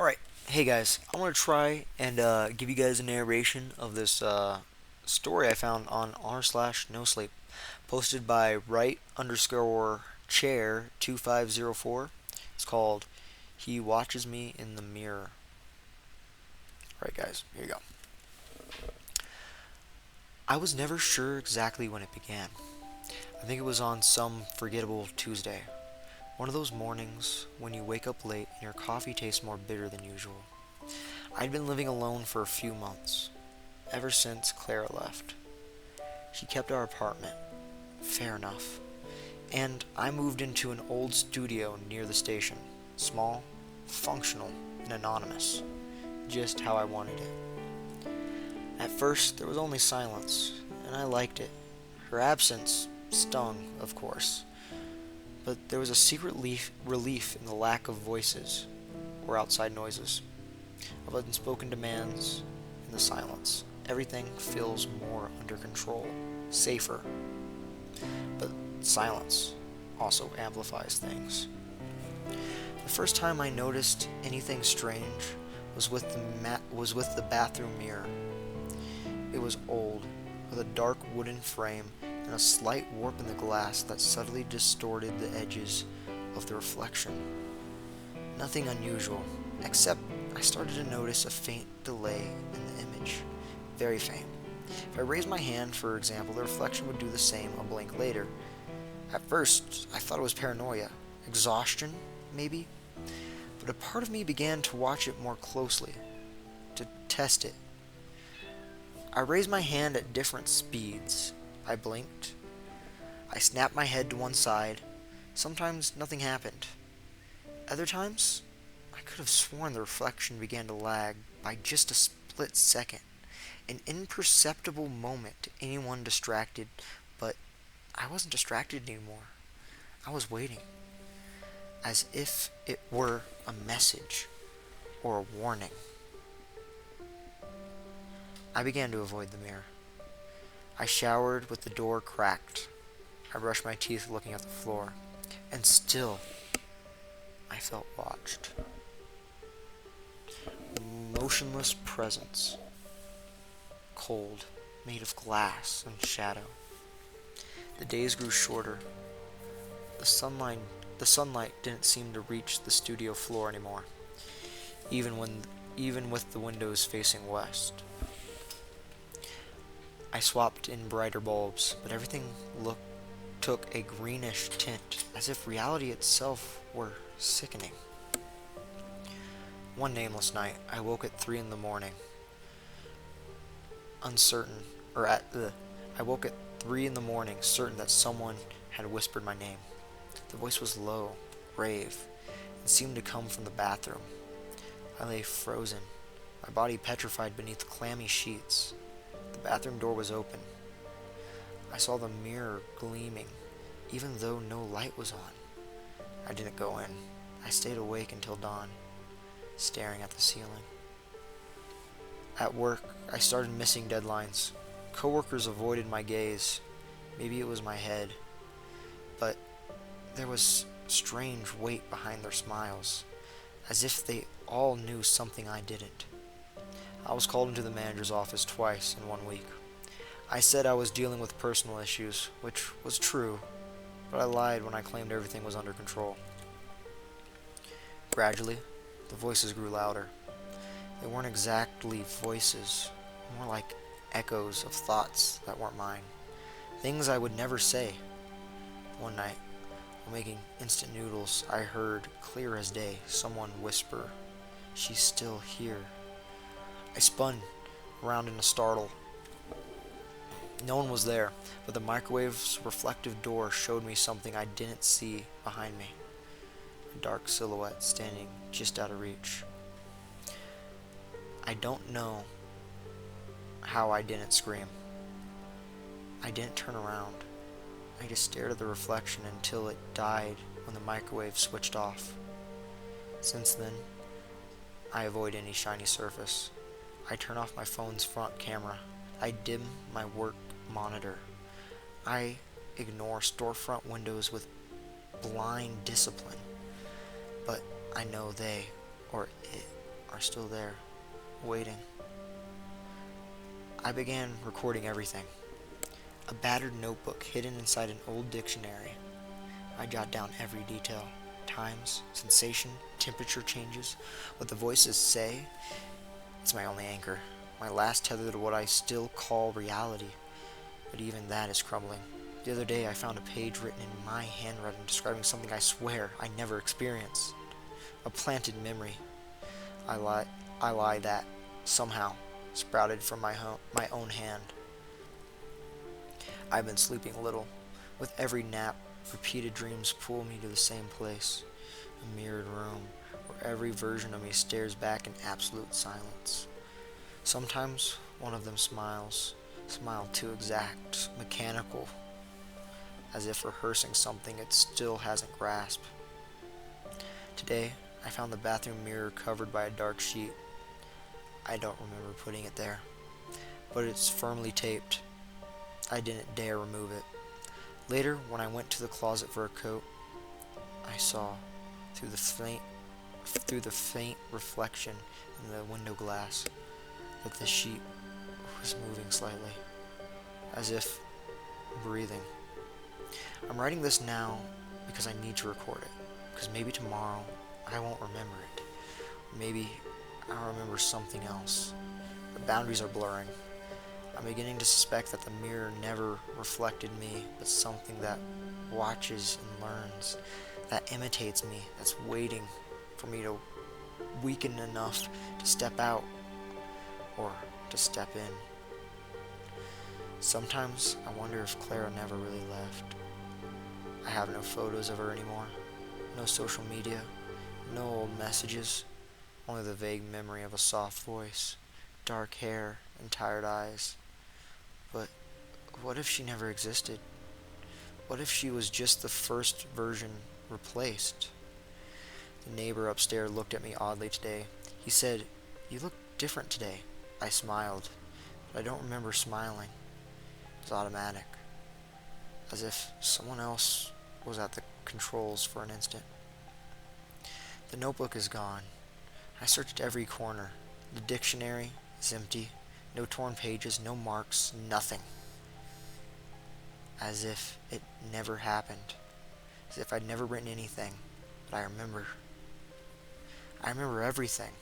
Alright, hey guys, I want to try and give you guys a narration of this story I found on r/Nosleep, posted by right underscore chair 2504. It's called He Watches Me in the Mirror. Alright, guys, here you go. I was never sure exactly when it began. I think it was on some forgettable Tuesday. One of those mornings when you wake up late and your coffee tastes more bitter than usual. I'd been living alone for a few months, ever since Clara left. She kept our apartment, fair enough, and I moved into an old studio near the station, small, functional, and anonymous, just how I wanted it. At first, there was only silence, and I liked it. Her absence stung, of course, but there was a secret relief in the lack of voices or outside noises, of unspoken demands in the silence. Everything feels more under control, safer, but silence also amplifies things. The first time I noticed anything strange was with the bathroom mirror. It was old, with a dark wooden frame and a slight warp in the glass that subtly distorted the edges of the reflection. Nothing unusual, except I started to notice a faint delay in the image. Very faint. If I raised my hand, for example, the reflection would do the same a blink later. At first, I thought it was paranoia, exhaustion, maybe, but a part of me began to watch it more closely, to test it. I raised my hand at different speeds. I blinked. I snapped my head to one side. Sometimes nothing happened. Other times, I could have sworn the reflection began to lag by just a split second, an imperceptible moment to anyone distracted, but I wasn't distracted anymore. I was waiting, as if it were a message or a warning. I began to avoid the mirror. I showered with the door cracked. I brushed my teeth looking at the floor, and still I felt watched. Motionless presence, cold, made of glass and shadow. The days grew shorter. The sunlight the sunlight didn't seem to reach the studio floor anymore, even with the windows facing west. I swapped in brighter bulbs, but everything took a greenish tint, as if reality itself were sickening. One nameless night, I woke at 3 in the morning, uncertain, or at the. I woke at 3 in the morning, certain that someone had whispered my name. The voice was low, grave, and seemed to come from the bathroom. I lay frozen, my body petrified beneath clammy sheets. The bathroom door was open. I saw the mirror gleaming, even though no light was on. I didn't go in. I stayed awake until dawn, staring at the ceiling. At work, I started missing deadlines. Coworkers avoided my gaze. Maybe it was my head, but there was strange weight behind their smiles, as if they all knew something I didn't. I was called into the manager's office twice in 1 week. I said I was dealing with personal issues, which was true, but I lied when I claimed everything was under control. Gradually, the voices grew louder. They weren't exactly voices, more like echoes of thoughts that weren't mine. Things I would never say. One night, while making instant noodles, I heard, clear as day, someone whisper, "She's still here." I spun around in a startle. No one was there, but the microwave's reflective door showed me something I didn't see behind me. A dark silhouette standing just out of reach. I don't know how I didn't scream. I didn't turn around. I just stared at the reflection until it died when the microwave switched off. Since then, I avoid any shiny surface. I turn off my phone's front camera. I dim my work monitor. I ignore storefront windows with blind discipline. But I know they, or it, are still there, waiting. I began recording everything. A battered notebook hidden inside an old dictionary. I jot down every detail. Times, sensation, temperature changes. What the voices say, it's my only anchor. My last tether to what I still call reality. But even that is crumbling. The other day I found a page written in my handwriting describing something I swear I never experienced. A planted memory. I lie that, somehow, sprouted from my own hand. I've been sleeping little. With every nap, repeated dreams pull me to the same place. A mirrored room, where every version of me stares back in absolute silence. Sometimes one of them smiles. Smile too exact, mechanical, as if rehearsing something it still hasn't grasped. Today, I found the bathroom mirror covered by a dark sheet. I don't remember putting it there, but it's firmly taped. I didn't dare remove it. Later, when I went to the closet for a coat, I saw, through the faint reflection in the window glass, that the sheet was moving slightly, as if breathing. I'm writing this now because I need to record it, because maybe tomorrow I won't remember it. Maybe I'll remember something else. The boundaries are blurring. I'm beginning to suspect that the mirror never reflected me, but something that watches and learns, that imitates me, that's waiting for me to weaken enough to step out or to step in. Sometimes I wonder if Clara never really left. I have no photos of her anymore, no social media, no old messages, only the vague memory of a soft voice, dark hair, and tired eyes. But what if she never existed? What if she was just the first version replaced? The neighbor upstairs looked at me oddly today. He said, "You look different today." I smiled, but I don't remember smiling. It was automatic, as if someone else was at the controls for an instant. The notebook is gone. I searched every corner. The dictionary is empty. No torn pages, no marks, nothing. As if it never happened. As if I'd never written anything. But I remember. I remember everything.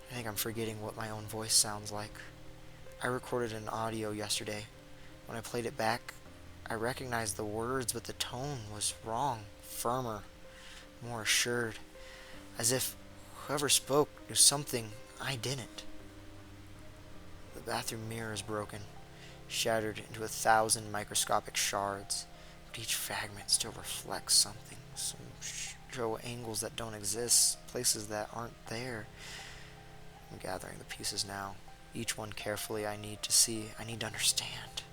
I think I'm forgetting what my own voice sounds like. I recorded an audio yesterday. When I played it back, I recognized the words, but the tone was wrong, firmer, more assured. As if whoever spoke knew something I didn't. The bathroom mirror is broken, shattered into 1,000 microscopic shards, but each fragment still reflects something. Some show angles that don't exist, places that aren't there. I'm gathering the pieces now, each one carefully. I need to see, I need to understand.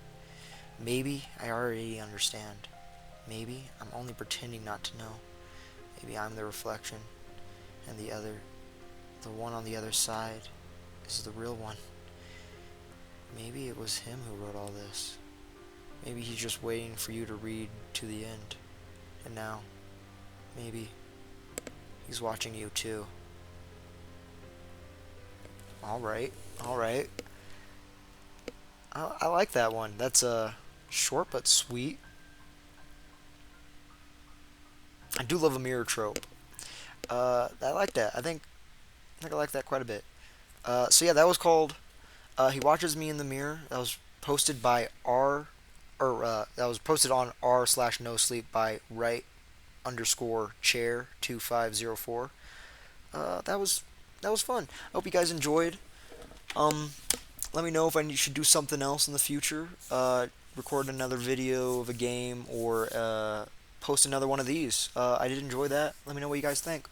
Maybe I already understand. Maybe I'm only pretending not to know. Maybe I'm the reflection, and the one on the other side, is the real one. Maybe it was him who wrote all this. Maybe he's just waiting for you to read to the end. And now, maybe he's watching you too. Alright. I like that one. That's short but sweet. I do love a mirror trope. I like that. I think I like that quite a bit. So yeah, that was called He Watches Me in the Mirror. That was posted by that was posted on r/nosleep by right_chair2504. That was fun. I hope you guys enjoyed. Let me know if I should do something else in the future. Record another video of a game or post another one of these. I did enjoy that. Let me know what you guys think.